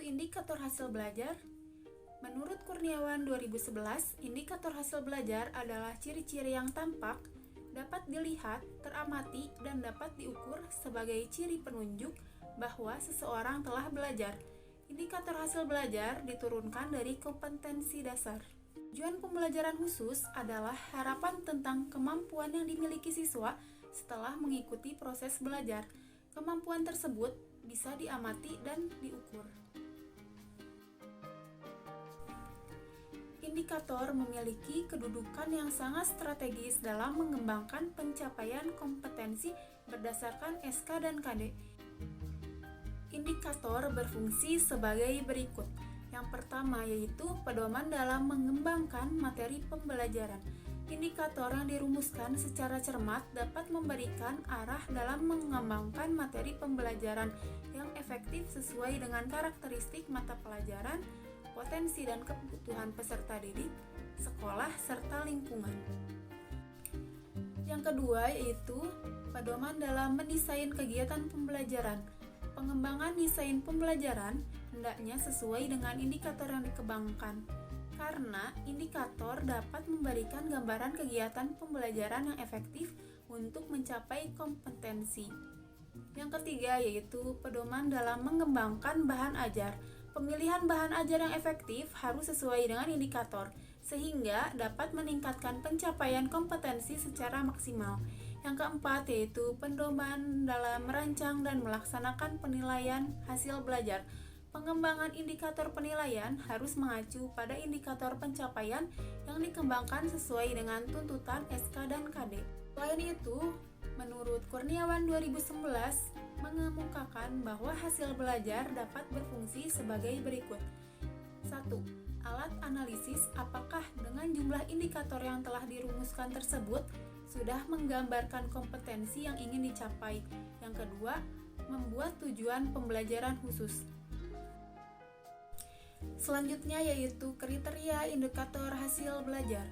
indikator hasil belajar? Menurut Kurniawan 2011, indikator hasil belajar adalah ciri-ciri yang tampak, dapat dilihat, teramati, dan dapat diukur sebagai ciri penunjuk bahwa seseorang telah belajar. Indikator hasil belajar diturunkan dari kompetensi dasar. Tujuan pembelajaran khusus adalah harapan tentang kemampuan yang dimiliki siswa setelah mengikuti proses belajar. Kemampuan tersebut bisa diamati dan diukur. Indikator memiliki kedudukan yang sangat strategis dalam mengembangkan pencapaian kompetensi berdasarkan SK dan KD. Indikator berfungsi sebagai berikut. Yang pertama yaitu pedoman dalam mengembangkan materi pembelajaran. Indikator yang dirumuskan secara cermat dapat memberikan arah dalam mengembangkan materi pembelajaran yang efektif sesuai dengan karakteristik mata pelajaran, potensi dan kebutuhan peserta didik, sekolah, serta lingkungan. Yang kedua yaitu pedoman dalam mendesain kegiatan pembelajaran. Pengembangan desain pembelajaran hendaknya sesuai dengan indikator yang dikembangkan, karena indikator dapat memberikan gambaran kegiatan pembelajaran yang efektif untuk mencapai kompetensi. Yang ketiga yaitu pedoman dalam mengembangkan bahan ajar. Pemilihan bahan ajar yang efektif harus sesuai dengan indikator, sehingga dapat meningkatkan pencapaian kompetensi secara maksimal. Yang keempat yaitu pedoman dalam merancang dan melaksanakan penilaian hasil belajar. Pengembangan indikator penilaian harus mengacu pada indikator pencapaian yang dikembangkan sesuai dengan tuntutan SK dan KD. Selain itu, menurut Kurniawan 2011 mengemukakan bahwa hasil belajar dapat berfungsi sebagai berikut. 1. Alat analisis apakah dengan jumlah indikator yang telah dirumuskan tersebut sudah menggambarkan kompetensi yang ingin dicapai. Yang kedua, membuat tujuan pembelajaran khusus. Selanjutnya yaitu kriteria indikator hasil belajar.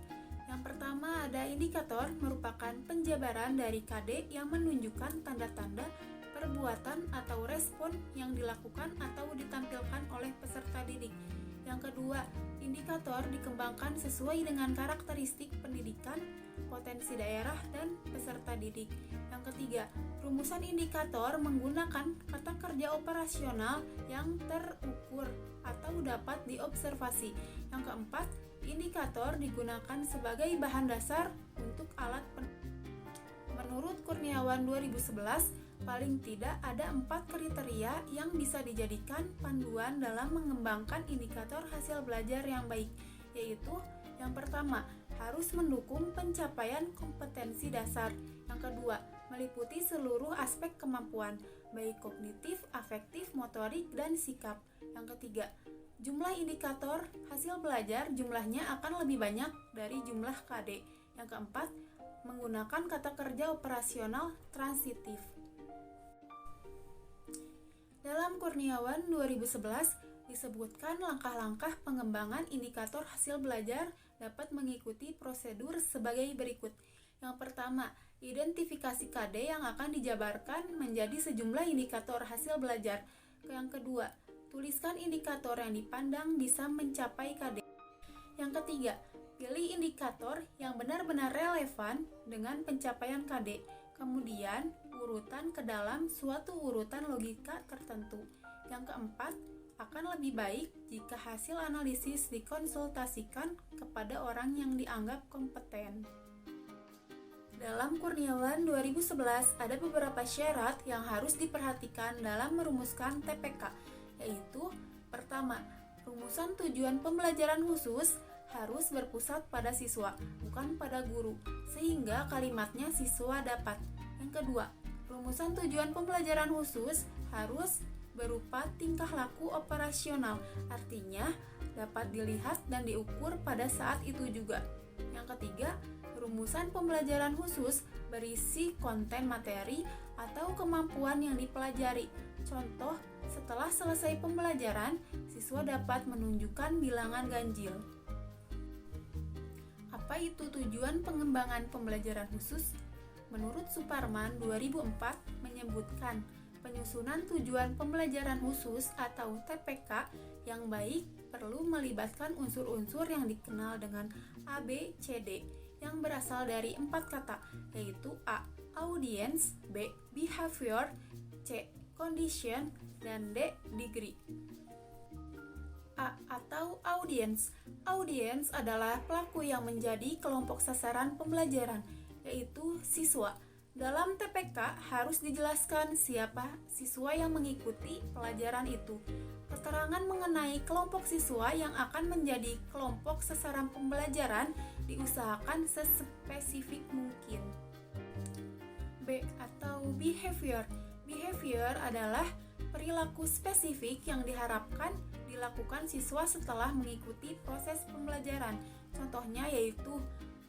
Yang pertama ada indikator merupakan penjabaran dari KD yang menunjukkan tanda-tanda perbuatan atau respon yang dilakukan atau ditampilkan oleh peserta didik. Yang kedua, indikator dikembangkan sesuai dengan karakteristik pendidikan, potensi daerah, dan peserta didik. Yang ketiga, rumusan indikator menggunakan kata kerja operasional yang terukur atau dapat diobservasi. Yang keempat, indikator digunakan sebagai bahan dasar untuk alat Menurut Kurniawan 2011, paling tidak ada 4 kriteria yang bisa dijadikan panduan dalam mengembangkan indikator hasil belajar yang baik, yaitu yang pertama, harus mendukung pencapaian kompetensi dasar. Yang kedua, meliputi seluruh aspek kemampuan, baik kognitif, afektif, motorik, dan sikap. Yang ketiga, jumlah indikator hasil belajar jumlahnya akan lebih banyak dari jumlah KD. Yang keempat, menggunakan kata kerja operasional transitif. Dalam Kurniawan 2011 disebutkan langkah-langkah pengembangan indikator hasil belajar dapat mengikuti prosedur sebagai berikut. Yang pertama, identifikasi KD yang akan dijabarkan menjadi sejumlah indikator hasil belajar. Yang kedua, tuliskan indikator yang dipandang bisa mencapai KD. Yang ketiga, pilih indikator yang benar-benar relevan dengan pencapaian KD. Kemudian, urutan ke dalam suatu urutan logika tertentu. Yang keempat, akan lebih baik jika hasil analisis dikonsultasikan kepada orang yang dianggap kompeten. Dalam Kurniawan 2011 ada beberapa syarat yang harus diperhatikan dalam merumuskan TPK, yaitu pertama, rumusan tujuan pembelajaran khusus harus berpusat pada siswa, bukan pada guru, sehingga kalimatnya siswa dapat. Yang kedua, rumusan tujuan pembelajaran khusus harus berupa tingkah laku operasional, artinya dapat dilihat dan diukur pada saat itu juga. Yang ketiga, rumusan pembelajaran khusus berisi konten materi atau kemampuan yang dipelajari. Contoh, setelah selesai pembelajaran, siswa dapat menunjukkan bilangan ganjil. Apa itu tujuan pengembangan pembelajaran khusus? Menurut Suparman 2004 menyebutkan Penyusunan tujuan pembelajaran khusus atau TPK yang baik perlu melibatkan unsur-unsur yang dikenal dengan A, B, C, D yang berasal dari 4 kata, yaitu A. Audience, B. Behavior, C. Condition, dan D. Degree. A atau audience. Audience adalah pelaku yang menjadi kelompok sasaran pembelajaran, yaitu siswa. Dalam TPK harus dijelaskan siapa siswa yang mengikuti pelajaran itu. Keterangan mengenai kelompok siswa yang akan menjadi kelompok sasaran pembelajaran diusahakan sespesifik mungkin. B atau behavior. Behavior adalah perilaku spesifik yang diharapkan dilakukan siswa setelah mengikuti proses pembelajaran. Contohnya yaitu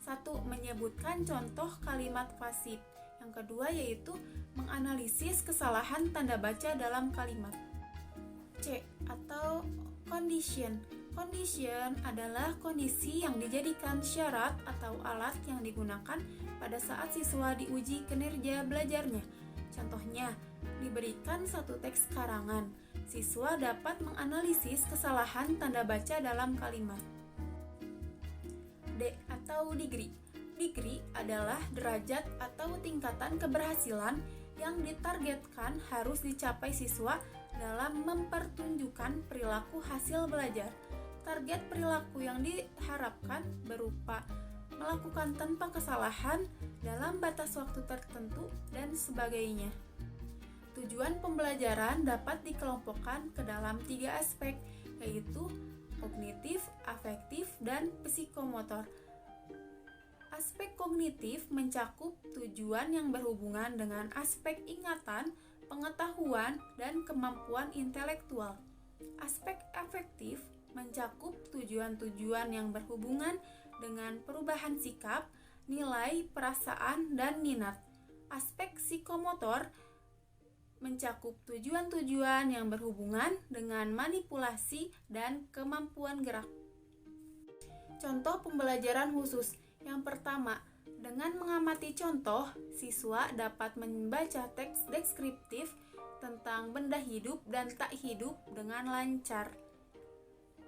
1. Menyebutkan contoh kalimat pasif. Yang kedua yaitu menganalisis kesalahan tanda baca dalam kalimat. C atau condition. Condition adalah kondisi yang dijadikan syarat atau alat yang digunakan pada saat siswa diuji kinerja belajarnya. Contohnya, diberikan satu teks karangan. Siswa dapat menganalisis kesalahan tanda baca dalam kalimat. D atau degree. Degree adalah derajat atau tingkatan keberhasilan yang ditargetkan harus dicapai siswa dalam mempertunjukkan perilaku hasil belajar. Target perilaku yang diharapkan berupa melakukan tanpa kesalahan dalam batas waktu tertentu dan sebagainya. Tujuan pembelajaran dapat dikelompokkan ke dalam 3 aspek, yaitu kognitif, afektif, dan psikomotor. Aspek kognitif mencakup tujuan yang berhubungan dengan aspek ingatan, pengetahuan, dan kemampuan intelektual. Aspek afektif mencakup tujuan-tujuan yang berhubungan dengan perubahan sikap, nilai, perasaan, dan minat. Aspek psikomotor mencakup tujuan-tujuan yang berhubungan dengan manipulasi dan kemampuan gerak. Contoh pembelajaran khusus. Yang pertama, dengan mengamati contoh, siswa dapat membaca teks deskriptif tentang benda hidup dan tak hidup dengan lancar.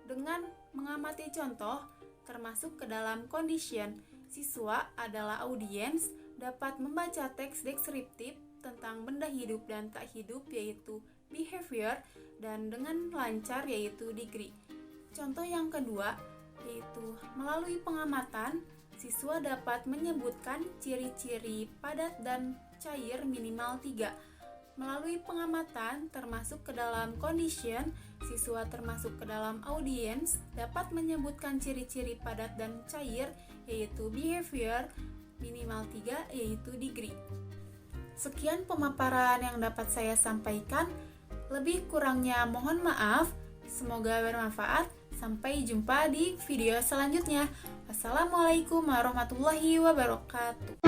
Dengan mengamati contoh, termasuk ke dalam condition, siswa adalah audiens dapat membaca teks deskriptif tentang benda hidup dan tak hidup yaitu behavior, dan dengan lancar yaitu degree. Contoh yang kedua yaitu melalui pengamatan, siswa dapat menyebutkan ciri-ciri padat dan cair minimal 3. Melalui pengamatan termasuk ke dalam condition, siswa termasuk ke dalam audience dapat menyebutkan ciri-ciri padat dan cair yaitu behavior minimal 3 yaitu degree. Sekian pemaparan yang dapat saya sampaikan. Lebih kurangnya mohon maaf. Semoga bermanfaat. Sampai jumpa di video selanjutnya. Wassalamualaikum warahmatullahi wabarakatuh.